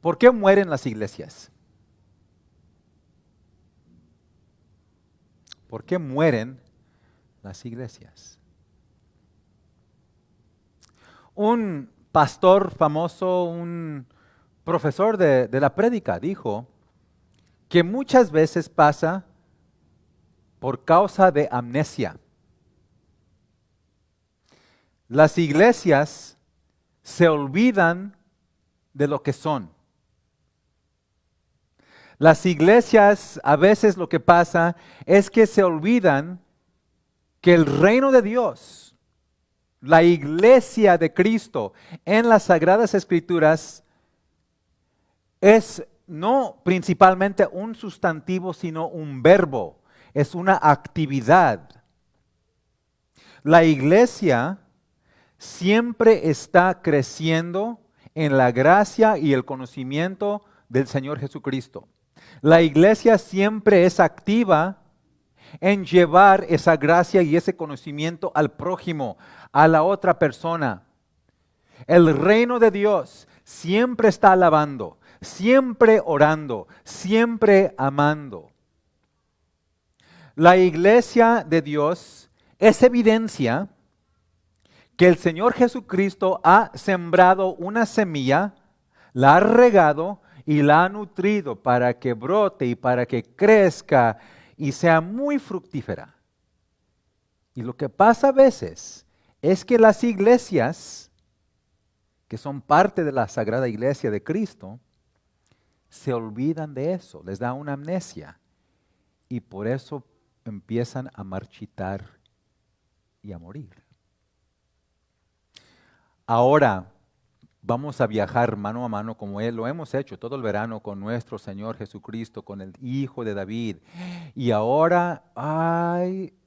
¿Por qué mueren las iglesias? ¿Por qué mueren las iglesias? Un pastor famoso, un profesor de la prédica, dijo que muchas veces pasa por causa de amnesia. Las iglesias se olvidan de lo que son. Las iglesias a veces lo que pasa es que se olvidan que el reino de Dios, la iglesia de Cristo en las Sagradas Escrituras es no principalmente un sustantivo, sino un verbo, es una actividad. La iglesia siempre está creciendo en la gracia y el conocimiento del Señor Jesucristo. La iglesia siempre es activa en llevar esa gracia y ese conocimiento al prójimo, a la otra persona. El reino de Dios siempre está alabando, siempre orando, siempre amando. La iglesia de Dios es evidencia que el Señor Jesucristo ha sembrado una semilla, la ha regado y la ha nutrido para que brote y para que crezca y sea muy fructífera. Y lo que pasa a veces es que las iglesias, que son parte de la Sagrada Iglesia de Cristo, se olvidan de eso, les da una amnesia y por eso empiezan a marchitar y a morir. Ahora vamos a viajar mano a mano como lo hemos hecho todo el verano con nuestro Señor Jesucristo, con el Hijo de David. Y ahora,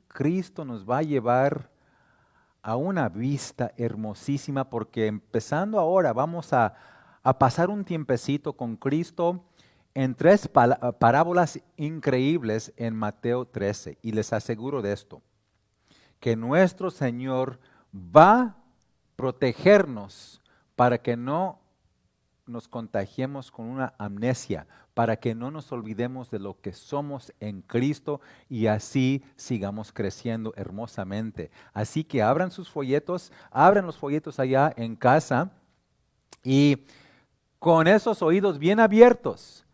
Cristo nos va a llevar a una vista hermosísima porque empezando ahora vamos a pasar un tiempecito con Cristo en tres parábolas increíbles en Mateo 13. Y les aseguro de esto, que nuestro Señor va a protegernos para que no nos contagiemos con una amnesia, para que no nos olvidemos de lo que somos en Cristo y así sigamos creciendo hermosamente. Así que abran sus folletos, abran los folletos allá en casa y con esos oídos bien abiertos,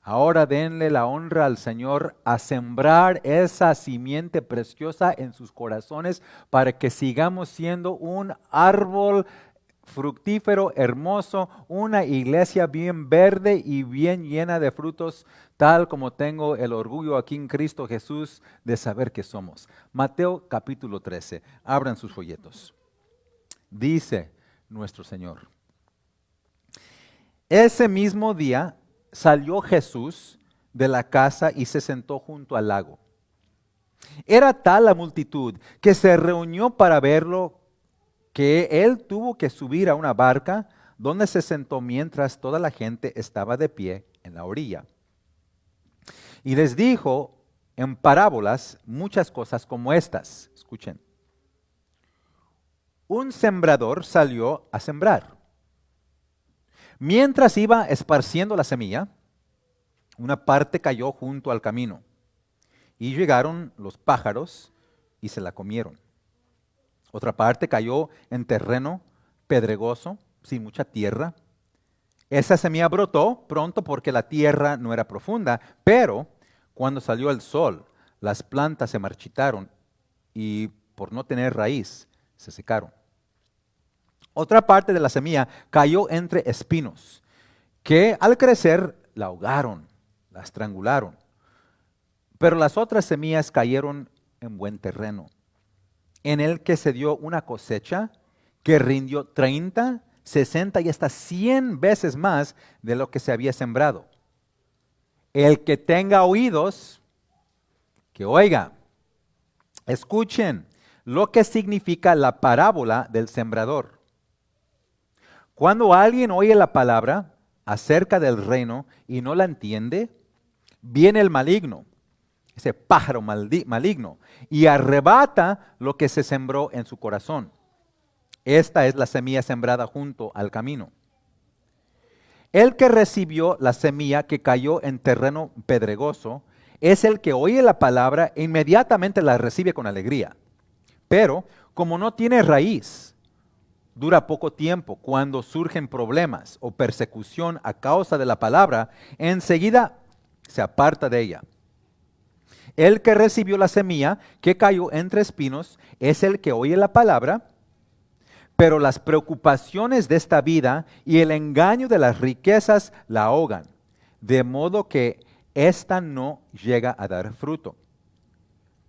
ahora denle la honra al Señor a sembrar esa simiente preciosa en sus corazones para que sigamos siendo un árbol fructífero, hermoso, una iglesia bien verde y bien llena de frutos, tal como tengo el orgullo aquí en Cristo Jesús de saber que somos. Mateo capítulo 13, abran sus folletos. Dice nuestro Señor: ese mismo día salió Jesús de la casa y se sentó junto al lago. Era tal la multitud que se reunió para verlo que él tuvo que subir a una barca donde se sentó mientras toda la gente estaba de pie en la orilla. Y les dijo en parábolas muchas cosas como estas. Escuchen. Un sembrador salió a sembrar. Mientras iba esparciendo la semilla, una parte cayó junto al camino y llegaron los pájaros y se la comieron. Otra parte cayó en terreno pedregoso, sin mucha tierra. Esa semilla brotó pronto porque la tierra no era profunda, pero cuando salió el sol, las plantas se marchitaron y por no tener raíz, se secaron. Otra parte de la semilla cayó entre espinos, que al crecer la ahogaron, la estrangularon. Pero las otras semillas cayeron en buen terreno, en el que se dio una cosecha que rindió 30, 60 y hasta 100 veces más de lo que se había sembrado. El que tenga oídos, que oiga. Escuchen lo que significa la parábola del sembrador. Cuando alguien oye la palabra acerca del reino y no la entiende, viene el maligno, ese pájaro maligno, y arrebata lo que se sembró en su corazón. Esta es la semilla sembrada junto al camino. El que recibió la semilla que cayó en terreno pedregoso es el que oye la palabra e inmediatamente la recibe con alegría. Pero como no tiene raíz, dura poco tiempo. Cuando surgen problemas o persecución a causa de la palabra, enseguida se aparta de ella. El que recibió la semilla que cayó entre espinos es el que oye la palabra, pero las preocupaciones de esta vida y el engaño de las riquezas la ahogan, de modo que ésta no llega a dar fruto.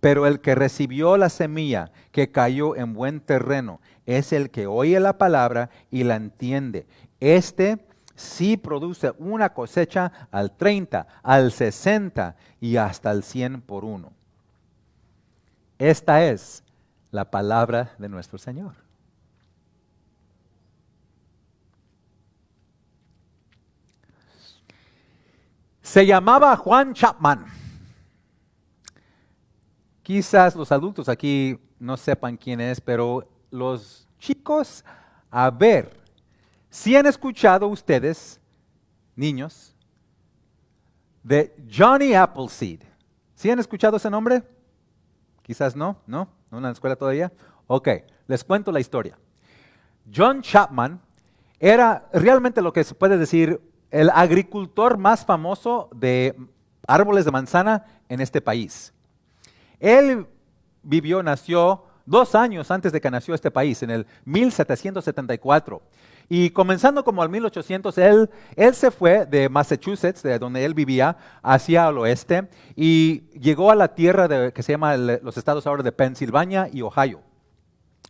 Pero el que recibió la semilla que cayó en buen terreno es el que oye la palabra y la entiende. Este sí produce una cosecha al 30, al 60 y hasta al 100 por uno. Esta es la palabra de nuestro Señor. Se llamaba Juan Chapman. Quizás los adultos aquí no sepan quién es, pero los chicos, a ver, si han escuchado ustedes, niños, de Johnny Appleseed. ¿Sí han escuchado ese nombre? Quizás no, ¿no? ¿No en la escuela todavía? Ok, les cuento la historia. John Chapman era realmente lo que se puede decir el agricultor más famoso de árboles de manzana en este país. Él nació 2 años antes de que nació este país, en el 1774. Y comenzando como al 1800, él se fue de Massachusetts, de donde él vivía, hacia el oeste y llegó a la tierra que se llama los estados ahora de Pensilvania y Ohio.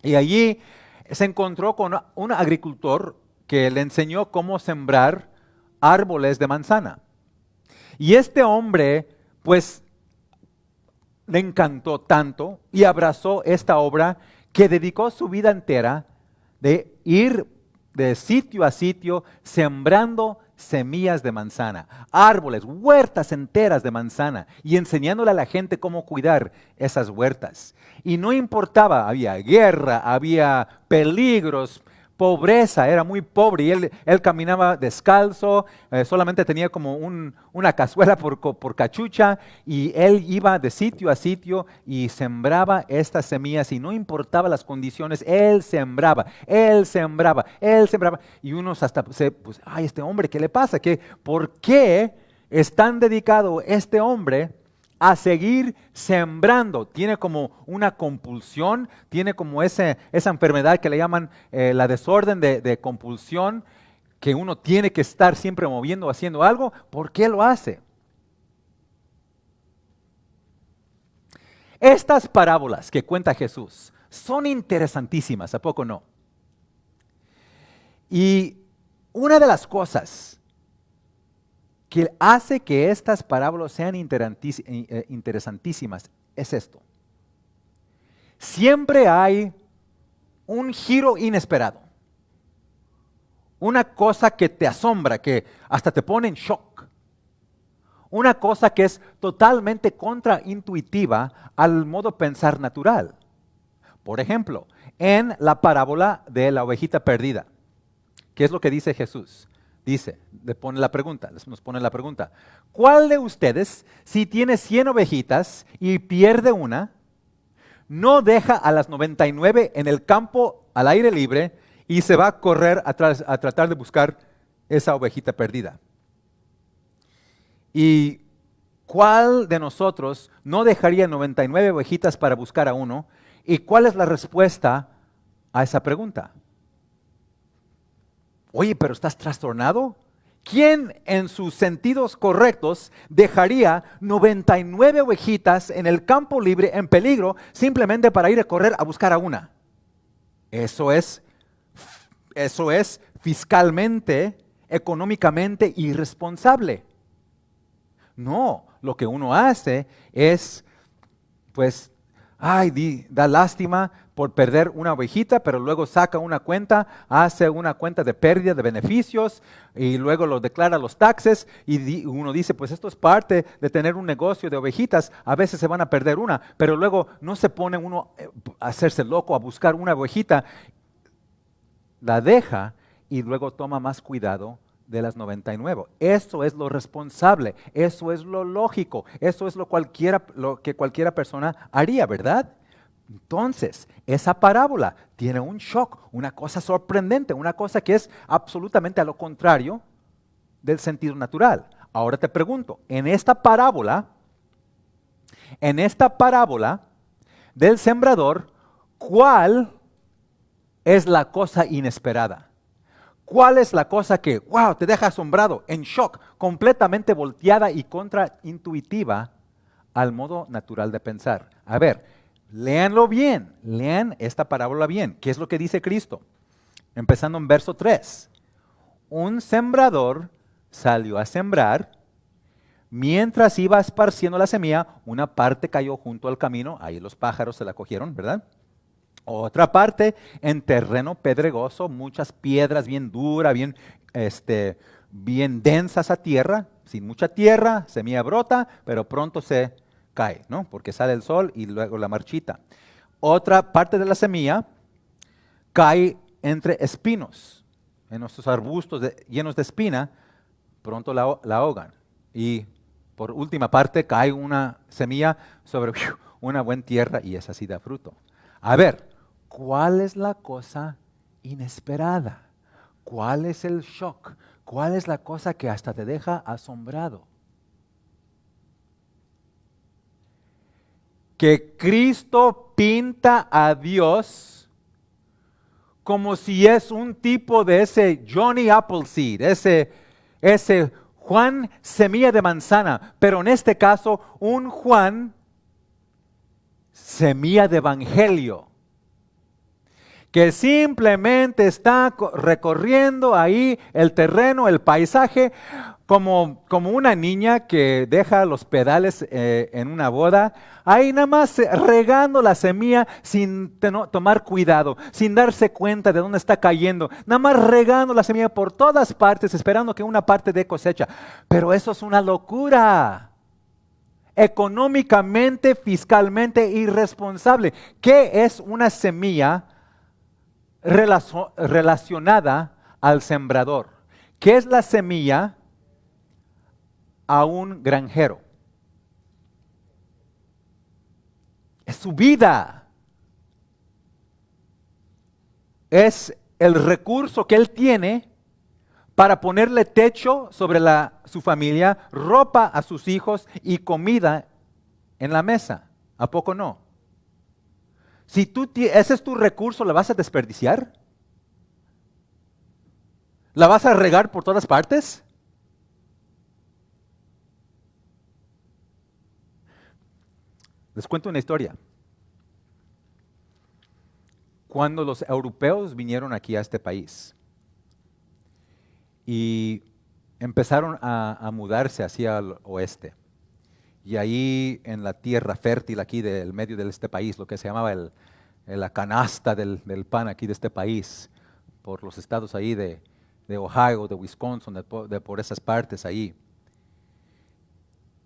Y allí se encontró con un agricultor que le enseñó cómo sembrar árboles de manzana. Y este hombre, pues, le encantó tanto y abrazó esta obra que dedicó su vida entera de ir de sitio a sitio sembrando semillas de manzana, árboles, huertas enteras de manzana y enseñándole a la gente cómo cuidar esas huertas. Y no importaba, había guerra, había peligros, pobreza, era muy pobre y él caminaba descalzo, solamente tenía como una cazuela por cachucha y él iba de sitio a sitio y sembraba estas semillas y no importaba las condiciones, él sembraba, él sembraba, él sembraba. Y unos hasta, pues, ay, este hombre, ¿qué le pasa? ¿Por qué es tan dedicado este hombre a seguir sembrando? Tiene como una compulsión, tiene como esa enfermedad que le llaman la desorden de compulsión, que uno tiene que estar siempre moviendo, haciendo algo. ¿Por qué lo hace? Estas parábolas que cuenta Jesús son interesantísimas, ¿a poco no? Y una de las cosas que hace que estas parábolas sean interesantísimas es esto. Siempre hay un giro inesperado, una cosa que te asombra, que hasta te pone en shock, una cosa que es totalmente contraintuitiva al modo pensar natural. Por ejemplo, en la parábola de la ovejita perdida, ¿qué es lo que dice Jesús? Nos pone la pregunta, ¿cuál de ustedes, si tiene 100 ovejitas y pierde una, no deja a las 99 en el campo al aire libre y se va a correr a tratar de buscar esa ovejita perdida? ¿Y cuál de nosotros no dejaría 99 ovejitas para buscar a uno? ¿Y cuál es la respuesta a esa pregunta? Oye, pero ¿estás trastornado? ¿Quién en sus sentidos correctos dejaría 99 ovejitas en el campo libre en peligro simplemente para ir a correr a buscar a una? Eso es fiscalmente, económicamente irresponsable. No, lo que uno hace es, pues, da lástima por perder una ovejita, pero luego saca una cuenta, hace una cuenta de pérdida de beneficios y luego lo declara los taxes y uno dice, pues esto es parte de tener un negocio de ovejitas, a veces se van a perder una, pero luego no se pone uno a hacerse loco, a buscar una ovejita, la deja y luego toma más cuidado de las 99. Eso es lo responsable, eso es lo lógico, eso es lo que cualquiera persona haría, ¿verdad? Entonces, esa parábola tiene un shock, una cosa sorprendente, una cosa que es absolutamente a lo contrario del sentido natural. Ahora te pregunto, en esta parábola del sembrador, ¿cuál es la cosa inesperada? ¿Cuál es la cosa que, wow, te deja asombrado, en shock, completamente volteada y contraintuitiva al modo natural de pensar? A ver, léanlo bien, lean esta parábola bien. ¿Qué es lo que dice Cristo? Empezando en verso 3. Un sembrador salió a sembrar. Mientras iba esparciendo la semilla, una parte cayó junto al camino, ahí los pájaros se la cogieron, ¿verdad? Otra parte en terreno pedregoso, muchas piedras bien duras, bien densas a tierra, sin mucha tierra, semilla brota, pero pronto se cae, ¿no? Porque sale el sol y luego la marchita. Otra parte de la semilla cae entre espinos, en nuestros arbustos llenos de espina, pronto la ahogan. Y por última parte cae una semilla sobre una buena tierra y esa sí da fruto. A ver, ¿cuál es la cosa inesperada? ¿Cuál es el shock? ¿Cuál es la cosa que hasta te deja asombrado? Que Cristo pinta a Dios como si es un tipo de ese Johnny Appleseed, ese Juan semilla de manzana, pero en este caso un Juan semilla de evangelio, que simplemente está recorriendo ahí el terreno, el paisaje, como una niña que deja los pedales en una boda, ahí nada más regando la semilla sin tomar cuidado, sin darse cuenta de dónde está cayendo, nada más regando la semilla por todas partes, esperando que una parte dé cosecha. Pero eso es una locura. Económicamente, fiscalmente irresponsable. ¿Qué es una semilla relacionada al sembrador? ¿Qué es la semilla a un granjero? Es su vida. Es el recurso que él tiene para ponerle techo sobre su familia, ropa a sus hijos y comida en la mesa. ¿A poco no? Si ese es tu recurso, ¿la vas a desperdiciar? ¿La vas a regar por todas partes? Les cuento una historia. Cuando los europeos vinieron aquí a este país y empezaron a mudarse hacia el oeste, y ahí en la tierra fértil aquí del medio de este país, lo que se llamaba la canasta del pan aquí de este país, por los estados ahí de Ohio, de Wisconsin, por esas partes ahí.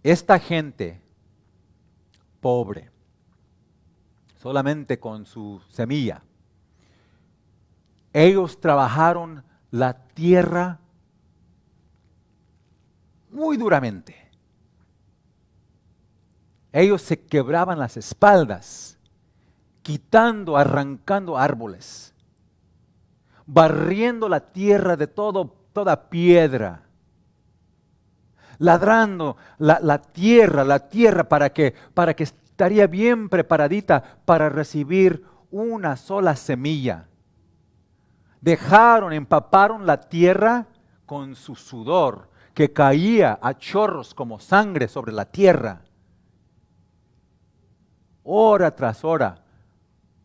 Esta gente pobre, solamente con su semilla, ellos trabajaron la tierra muy duramente. Ellos se quebraban las espaldas, quitando, arrancando árboles, barriendo la tierra de toda piedra, ladrando la tierra para que estaría bien preparadita para recibir una sola semilla. Empaparon la tierra con su sudor, que caía a chorros como sangre sobre la tierra, hora tras hora,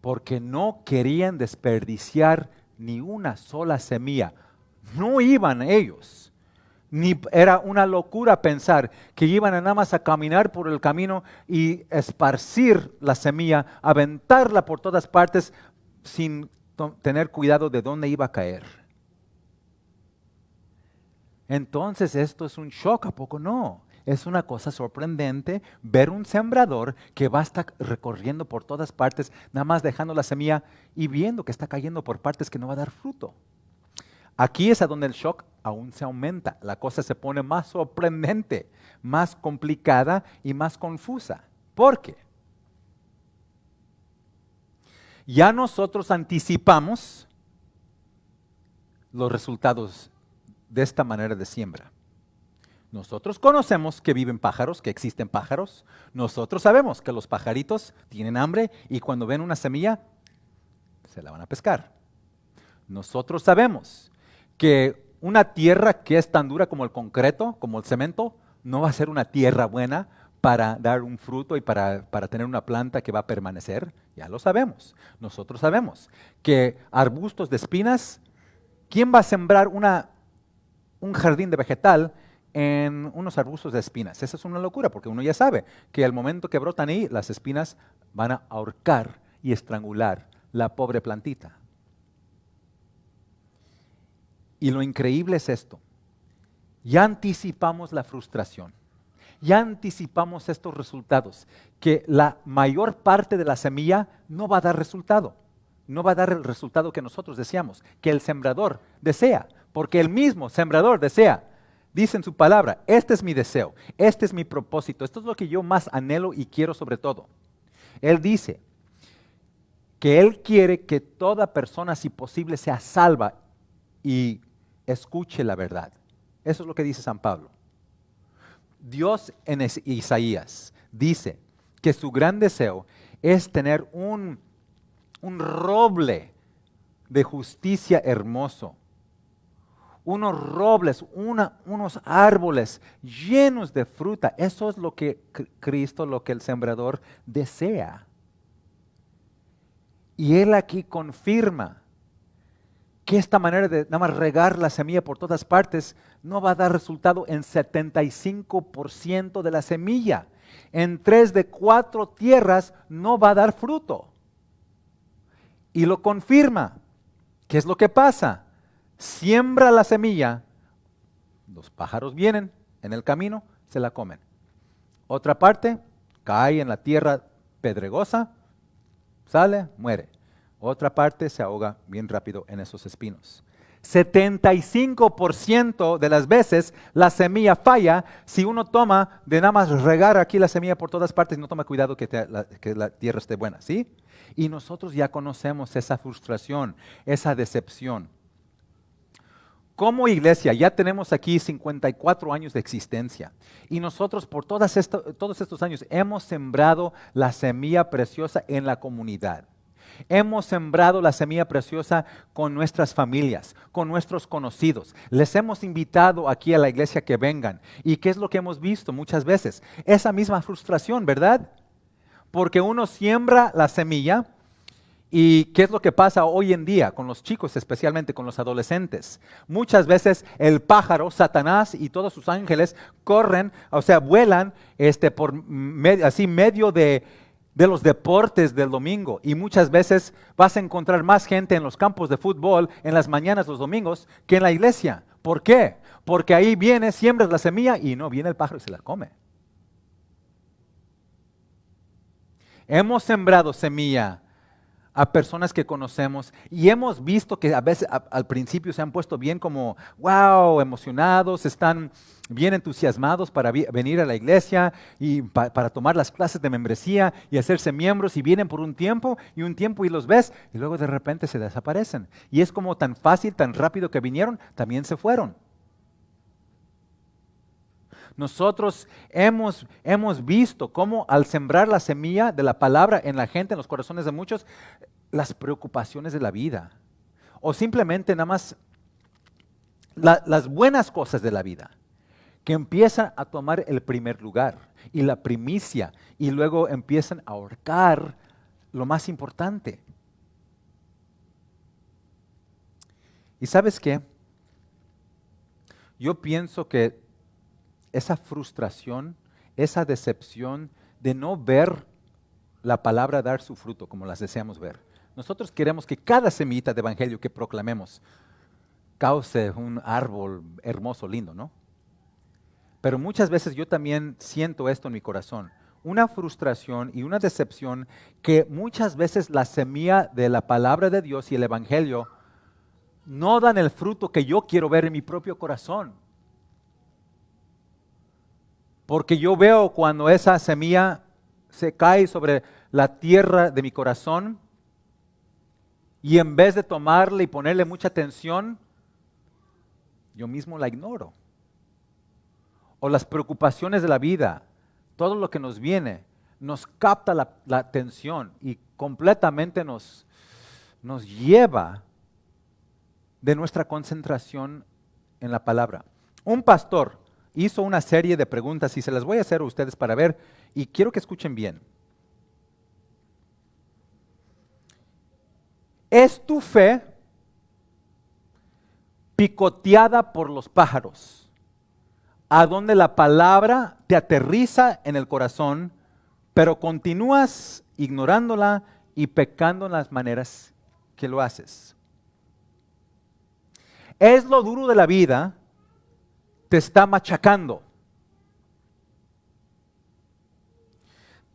porque no querían desperdiciar ni una sola semilla. No iban ellos, ni era una locura pensar que iban nada más a caminar por el camino y esparcir la semilla, aventarla por todas partes sin tener cuidado de dónde iba a caer. Entonces esto es un shock, ¿a poco no? Es una cosa sorprendente ver un sembrador que va a estar recorriendo por todas partes, nada más dejando la semilla y viendo que está cayendo por partes que no va a dar fruto. Aquí es a donde el shock aún se aumenta. La cosa se pone más sorprendente, más complicada y más confusa. ¿Por qué? Ya nosotros anticipamos los resultados de esta manera de siembra. Nosotros conocemos que viven pájaros, que existen pájaros. Nosotros sabemos que los pajaritos tienen hambre y cuando ven una semilla, se la van a pescar. Nosotros sabemos que una tierra que es tan dura como el concreto, como el cemento, no va a ser una tierra buena para dar un fruto y para tener una planta que va a permanecer. Ya lo sabemos. Nosotros sabemos que arbustos de espinas, ¿quién va a sembrar un jardín de vegetal en unos arbustos de espinas? Esa es una locura, porque uno ya sabe que al momento que brotan ahí, las espinas van a ahorcar y estrangular la pobre plantita. Y lo increíble es esto. Ya anticipamos la frustración. Ya anticipamos estos resultados, que la mayor parte de la semilla no va a dar resultado. No va a dar el resultado que nosotros deseamos, que el sembrador desea, porque el mismo sembrador desea. Dice en su palabra, este es mi deseo, este es mi propósito, esto es lo que yo más anhelo y quiero sobre todo. Él dice que Él quiere que toda persona, si posible, sea salva y escuche la verdad. Eso es lo que dice San Pablo. Dios en Isaías dice que su gran deseo es tener un roble de justicia hermoso. Unos robles, unos árboles llenos de fruta. Eso es lo que Cristo, lo que el sembrador desea. Y Él aquí confirma que esta manera de nada más regar la semilla por todas partes no va a dar resultado en 75% de la semilla. En 3 de 4 tierras no va a dar fruto. Y lo confirma. ¿Qué es lo que pasa? Siembra la semilla, los pájaros vienen en el camino, se la comen. Otra parte cae en la tierra pedregosa, sale, muere. Otra parte se ahoga bien rápido en esos espinos. 75% de las veces la semilla falla si uno toma de nada más regar aquí la semilla por todas partes y no toma cuidado que la tierra esté buena, ¿sí? Y nosotros ya conocemos esa frustración, esa decepción. Como iglesia ya tenemos aquí 54 años de existencia y nosotros por todos estos años hemos sembrado la semilla preciosa en la comunidad. Hemos sembrado la semilla preciosa con nuestras familias, con nuestros conocidos. Les hemos invitado aquí a la iglesia que vengan. ¿Y qué es lo que hemos visto muchas veces? Esa misma frustración, ¿verdad? Porque uno siembra la semilla. ¿Y qué es lo que pasa hoy en día con los chicos, especialmente con los adolescentes? Muchas veces el pájaro, Satanás y todos sus ángeles corren, o sea, vuelan por medio de los deportes del domingo. Y muchas veces vas a encontrar más gente en los campos de fútbol en las mañanas los domingos que en la iglesia. ¿Por qué? Porque ahí siembras la semilla y no viene el pájaro y se la come. Hemos sembrado semilla a personas que conocemos y hemos visto que a veces al principio se han puesto bien como, wow, emocionados, están bien entusiasmados para venir a la iglesia y para tomar las clases de membresía y hacerse miembros y vienen por un tiempo y los ves y luego de repente se desaparecen. Y es como tan fácil, tan rápido que vinieron, también se fueron. Nosotros hemos visto cómo al sembrar la semilla de la palabra en la gente, en los corazones de muchos, las preocupaciones de la vida o simplemente nada más las buenas cosas de la vida, que empiezan a tomar el primer lugar y la primicia y luego empiezan a ahorcar lo más importante. ¿Y sabes qué? Yo pienso que esa frustración, esa decepción de no ver la palabra dar su fruto como las deseamos ver. Nosotros queremos que cada semillita de evangelio que proclamemos cause un árbol hermoso, lindo, ¿no? Pero muchas veces yo también siento esto en mi corazón, una frustración y una decepción que muchas veces la semilla de la palabra de Dios y el evangelio no dan el fruto que yo quiero ver en mi propio corazón. Porque yo veo cuando esa semilla se cae sobre la tierra de mi corazón y en vez de tomarla y ponerle mucha atención, yo mismo la ignoro. O las preocupaciones de la vida, todo lo que nos viene, nos capta la atención y completamente nos lleva de nuestra concentración en la palabra. Un pastor hizo una serie de preguntas y se las voy a hacer a ustedes para ver y quiero que escuchen bien. ¿Es tu fe picoteada por los pájaros, a donde la palabra te aterriza en el corazón, pero continúas ignorándola y pecando en las maneras que lo haces? Es lo duro de la vida, te está machacando.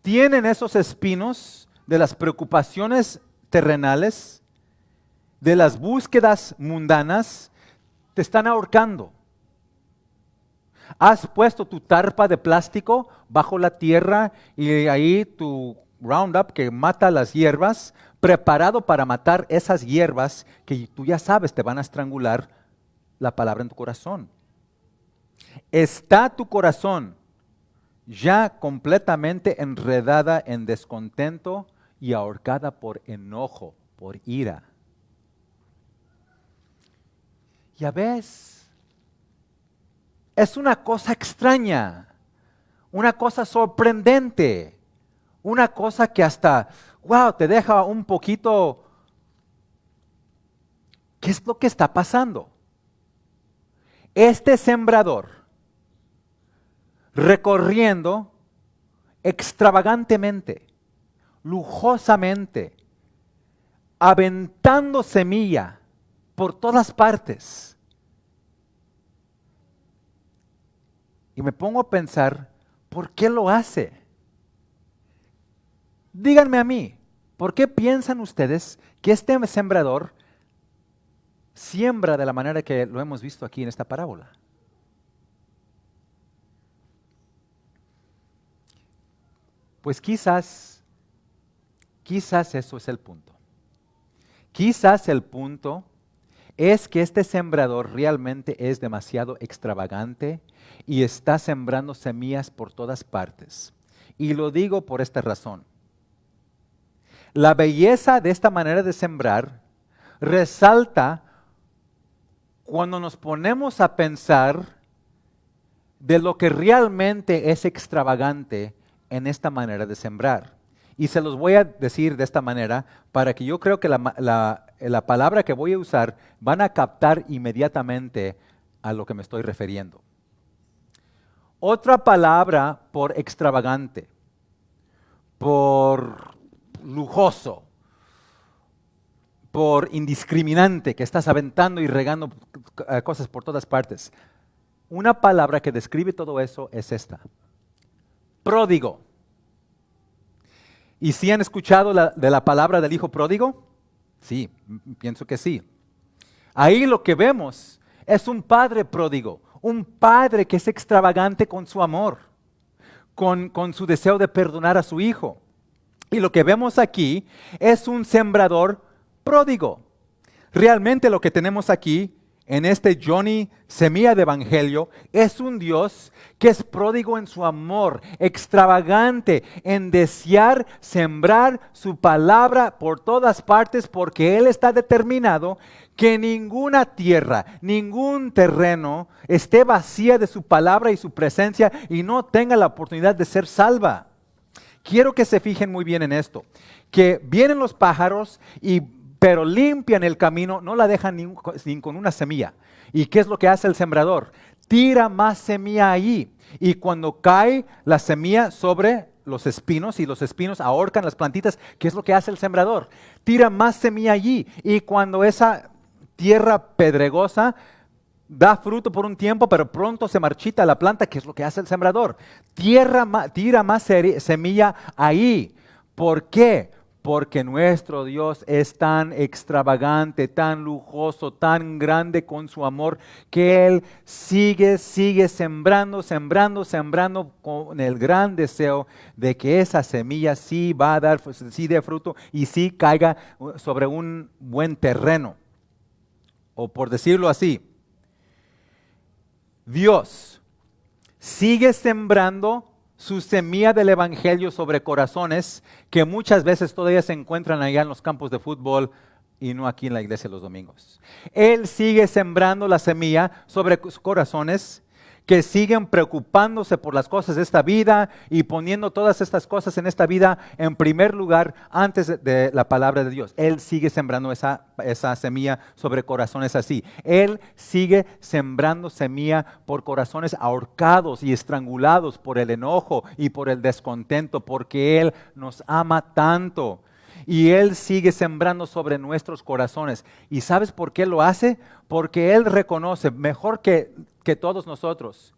Tienen esos espinos de las preocupaciones terrenales, de las búsquedas mundanas, te están ahorcando. Has puesto tu tarpa de plástico bajo la tierra y ahí tu Roundup que mata las hierbas, preparado para matar esas hierbas que tú ya sabes te van a estrangular la palabra en tu corazón. ¿Está tu corazón ya completamente enredada en descontento y ahorcada por enojo, por ira? Ya ves, es una cosa extraña, una cosa sorprendente, una cosa que hasta, wow, te deja un poquito, ¿qué es lo que está pasando? Este sembrador, recorriendo extravagantemente, lujosamente, aventando semilla por todas partes. Y me pongo a pensar, ¿por qué lo hace? Díganme a mí, ¿por qué piensan ustedes que este sembrador siembra de la manera que lo hemos visto aquí en esta parábola? Pues quizás eso es el punto. Quizás el punto es que este sembrador realmente es demasiado extravagante y está sembrando semillas por todas partes. Y lo digo por esta razón. La belleza de esta manera de sembrar resalta cuando nos ponemos a pensar de lo que realmente es extravagante en esta manera de sembrar. Y se los voy a decir de esta manera para que yo creo que la palabra que voy a usar van a captar inmediatamente a lo que me estoy refiriendo. Otra palabra por extravagante, por lujoso, por indiscriminante, que estás aventando y regando cosas por todas partes. Una palabra que describe todo eso es esta: pródigo. ¿Y si han escuchado de la palabra del hijo pródigo? Sí, pienso que sí. Ahí lo que vemos es un padre pródigo, un padre que es extravagante con su amor, con su deseo de perdonar a su hijo. Y lo que vemos aquí es un sembrador pródigo. Realmente lo que tenemos aquí en este Johnny Semilla de Evangelio es un Dios que es pródigo en su amor, extravagante en desear sembrar su palabra por todas partes, porque Él está determinado que ninguna tierra, ningún terreno esté vacía de su palabra y su presencia y no tenga la oportunidad de ser salva. Quiero que se fijen muy bien en esto, que vienen los pájaros pero limpian el camino, no la dejan ni con una semilla. ¿Y qué es lo que hace el sembrador? Tira más semilla allí. Y cuando cae la semilla sobre los espinos y los espinos ahorcan las plantitas, ¿qué es lo que hace el sembrador? Tira más semilla allí. Y cuando esa tierra pedregosa da fruto por un tiempo, pero pronto se marchita la planta, ¿qué es lo que hace el sembrador? Tira más semilla ahí. ¿Por qué? porque nuestro Dios es tan extravagante, tan lujoso, tan grande con su amor, que Él sigue sembrando, con el gran deseo de que esa semilla sí va a dar, sí dé fruto y sí caiga sobre un buen terreno. O por decirlo así, Dios sigue sembrando su semilla del Evangelio sobre corazones que muchas veces todavía se encuentran allá en los campos de fútbol y no aquí en la iglesia los domingos. Él sigue sembrando la semilla sobre corazones que siguen preocupándose por las cosas de esta vida y poniendo todas estas cosas en esta vida en primer lugar antes de la palabra de Dios. Él sigue sembrando esa semilla sobre corazones así. Él sigue sembrando semilla por corazones ahorcados y estrangulados por el enojo y por el descontento, porque Él nos ama tanto. Y Él sigue sembrando sobre nuestros corazones. ¿Y sabes por qué lo hace? Porque Él reconoce, mejor que todos nosotros,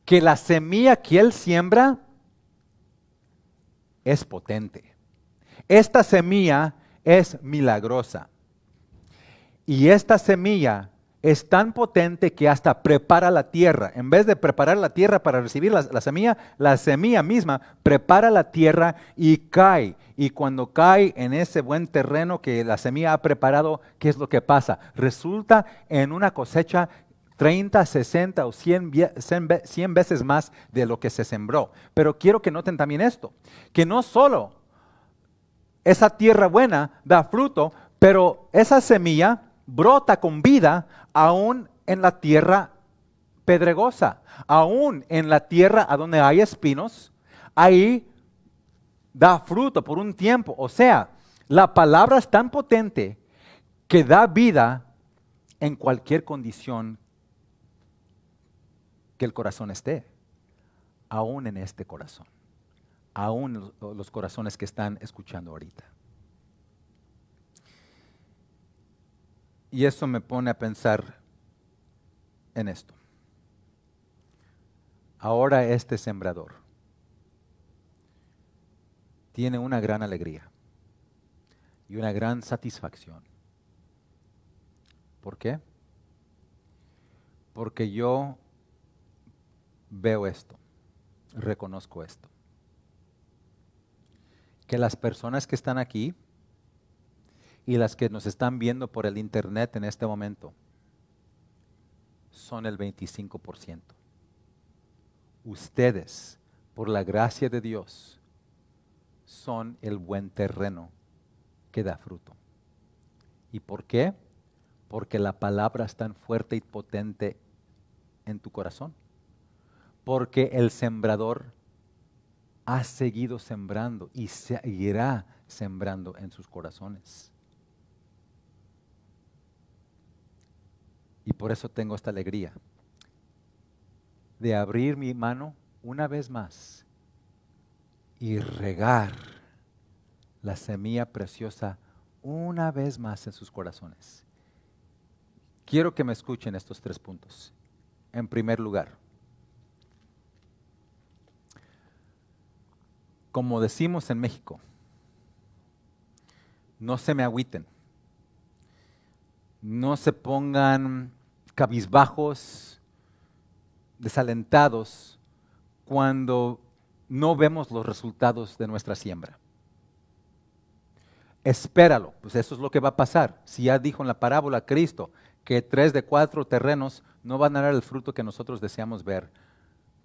que la semilla que Él siembra es potente. Esta semilla es milagrosa. Y esta semilla es tan potente que hasta prepara la tierra. En vez de preparar la tierra para recibir la semilla misma prepara la tierra y cae. Y cuando cae en ese buen terreno que la semilla ha preparado, ¿qué es lo que pasa? Resulta en una cosecha 30, 60 o 100 veces más de lo que se sembró. Pero quiero que noten también esto, que no solo esa tierra buena da fruto, pero esa semilla brota con vida aún en la tierra pedregosa, aún en la tierra a donde hay espinos, ahí da fruto por un tiempo. O sea, la palabra es tan potente que da vida en cualquier condición que el corazón esté, aún en este corazón, aún los corazones que están escuchando ahorita. Y eso me pone a pensar en esto. Ahora este sembrador tiene una gran alegría y una gran satisfacción. ¿Por qué? Porque yo veo esto, reconozco esto. Que las personas que están aquí y las que nos están viendo por el internet en este momento son el 25%. Ustedes, por la gracia de Dios, son el buen terreno que da fruto. ¿Y por qué? Porque la palabra es tan fuerte y potente en tu corazón. Porque el sembrador ha seguido sembrando y seguirá sembrando en sus corazones. Y por eso tengo esta alegría de abrir mi mano una vez más y regar la semilla preciosa una vez más en sus corazones. Quiero que me escuchen estos 3 puntos. En primer lugar, como decimos en México, no se me agüiten. No se pongan cabizbajos, desalentados, cuando no vemos los resultados de nuestra siembra. Espéralo, pues eso es lo que va a pasar. Si ya dijo en la parábola Cristo que 3 de 4 terrenos no van a dar el fruto que nosotros deseamos ver,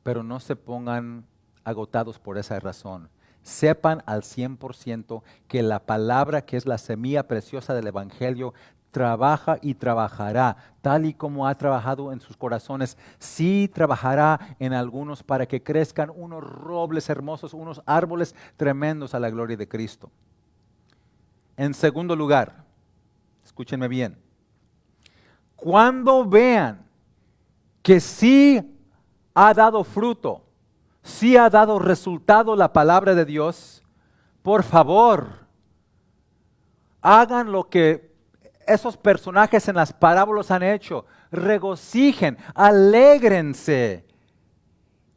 pero no se pongan agotados por esa razón. Sepan al 100% que la palabra, que es la semilla preciosa del Evangelio, trabaja y trabajará, tal y como ha trabajado en sus corazones. Sí trabajará en algunos para que crezcan unos robles hermosos, unos árboles tremendos a la gloria de Cristo. En segundo lugar, escúchenme bien, cuando vean que sí ha dado fruto, sí ha dado resultado la palabra de Dios, por favor, hagan lo que esos personajes en las parábolas han hecho. Regocijen, alégrense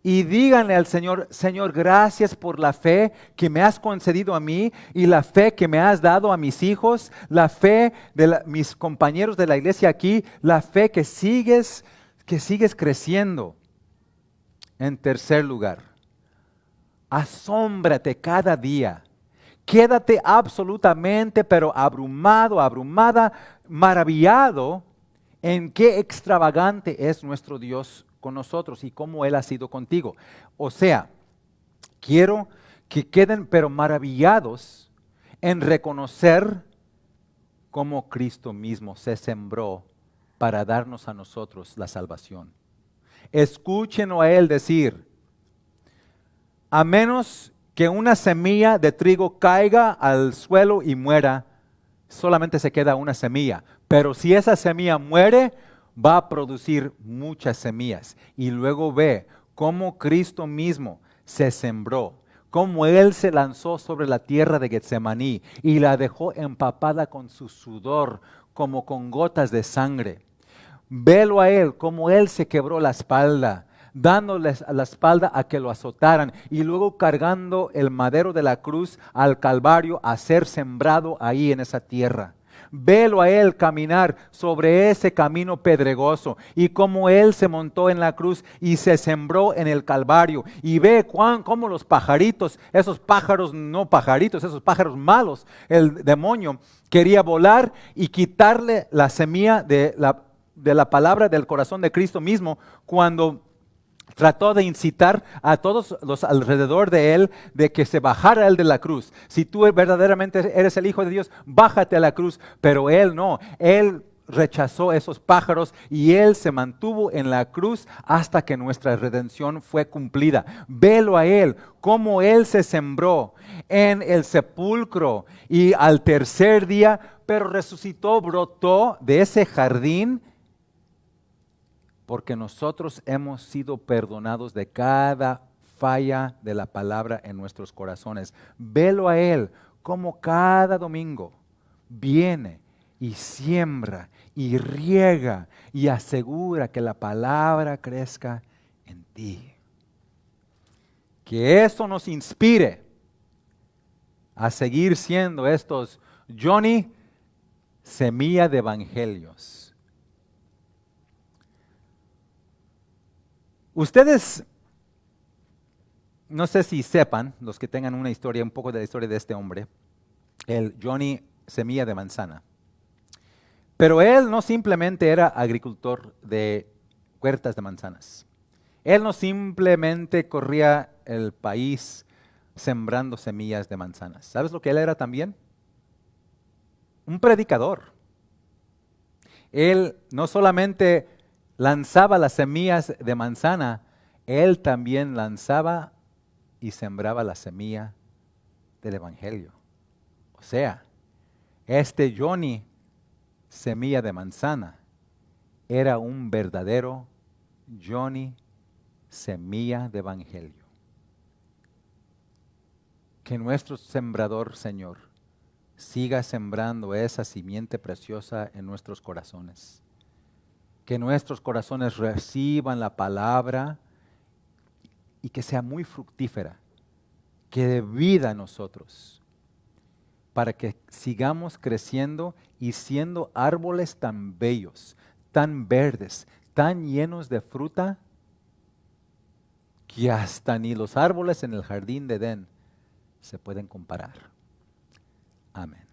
y díganle al Señor, Señor, gracias por la fe que me has concedido a mí y la fe que me has dado a mis hijos, la fe de mis compañeros de la iglesia aquí, la fe que sigues creciendo. En tercer lugar, asómbrate cada día. Quédate absolutamente, pero abrumado, abrumada, maravillado en qué extravagante es nuestro Dios con nosotros y cómo Él ha sido contigo. O sea, quiero que queden pero maravillados en reconocer cómo Cristo mismo se sembró para darnos a nosotros la salvación. Escúchenlo a Él decir, a menos que una semilla de trigo caiga al suelo y muera, solamente se queda una semilla. Pero si esa semilla muere, va a producir muchas semillas. Y luego ve cómo Cristo mismo se sembró, cómo Él se lanzó sobre la tierra de Getsemaní y la dejó empapada con su sudor, como con gotas de sangre. Velo a Él, cómo Él se quebró la espalda, dándoles a la espalda a que lo azotaran y luego cargando el madero de la cruz al Calvario a ser sembrado ahí en esa tierra. Velo a Él caminar sobre ese camino pedregoso y cómo Él se montó en la cruz y se sembró en el Calvario. Y ve cómo los pajaritos, esos pájaros no pajaritos, esos pájaros malos, el demonio quería volar y quitarle la semilla de la palabra del corazón de Cristo mismo cuando trató de incitar a todos los alrededor de Él de que se bajara Él de la cruz. Si tú verdaderamente eres el Hijo de Dios, bájate a la cruz. Pero Él no, Él rechazó esos pájaros y Él se mantuvo en la cruz hasta que nuestra redención fue cumplida. Velo a Él, cómo Él se sembró en el sepulcro y al tercer día, pero resucitó, brotó de ese jardín, porque nosotros hemos sido perdonados de cada falla de la palabra en nuestros corazones. Velo a Él como cada domingo viene y siembra y riega y asegura que la palabra crezca en ti. Que eso nos inspire a seguir siendo estos Johnny semilla de evangelios. Ustedes, no sé si sepan, los que tengan una historia, un poco de la historia de este hombre, el Johnny Semilla de Manzana. Pero él no simplemente era agricultor de huertas de manzanas. Él no simplemente corría el país sembrando semillas de manzanas. ¿Sabes lo que él era también? Un predicador. Él no solamente lanzaba las semillas de manzana, él también lanzaba y sembraba la semilla del Evangelio. O sea, este Johnny, semilla de manzana, era un verdadero Johnny, semilla de Evangelio. Que nuestro sembrador, Señor, siga sembrando esa simiente preciosa en nuestros corazones. Que nuestros corazones reciban la palabra y que sea muy fructífera, que dé vida a nosotros, para que sigamos creciendo y siendo árboles tan bellos, tan verdes, tan llenos de fruta, que hasta ni los árboles en el jardín de Edén se pueden comparar. Amén.